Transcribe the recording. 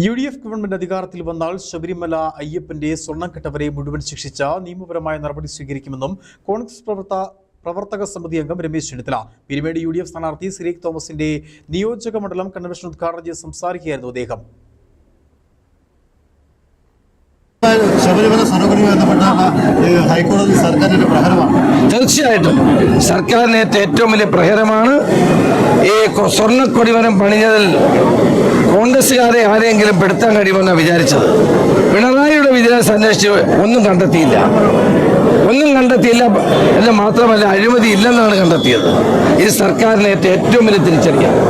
UDF government അധികാരത്തിൽ വന്നാൽ ശബരിമല അയ്യപ്പന്റെ സ്വർണ്ണക്കട്ടവരെ മുഴുവൻ ശിക്ഷിച്ച നിയമപരമായ നടപടി സ്വീകരിക്കുമെന്നും കോൺഗ്രസ് പ്രവർത്തക സമിതി അംഗം രമേശ് ചെന്നിത്തല പീരുമേട് UDF സ്ഥാനാർത്ഥി സിറീഖ് തോമസിന്റെ നിയോജക മണ്ഡലം കൺവെൻഷൻ ഉദ്ഘാടനം ചെയ്ത് സംസാരിക്കുകയായിരുന്നു അദ്ദേഹം. ശബരിമല സ്വർണ്ണക്കടത്തുമായി ബന്ധപ്പെട്ട ഹൈക്കോടതി സർക്കാരിന്റെ പ്രഹരമാണ്. തീർച്ചയായിട്ടും സർക്കാരിനേറ്റ ഏറ്റവും വലിയ പ്രഹരമാണ് ഈ സ്വർണ്ണക്കൊടിമരം പണിഞ്ഞതിൽ കോൺഗ്രസുകാരെ ആരെങ്കിലും പെടുത്താൻ കഴിയുമെന്നാണ് വിചാരിച്ചത്. പിണറായിയുടെ വിജിലൻസ് അന്വേഷിച്ച് ഒന്നും കണ്ടെത്തിയില്ല എന്ന് മാത്രമല്ല അഴിമതി ഇല്ലെന്നാണ് കണ്ടെത്തിയത്. ഇത് സർക്കാരിനേറ്റ ഏറ്റവും വലിയ തിരിച്ചടിയാണ്.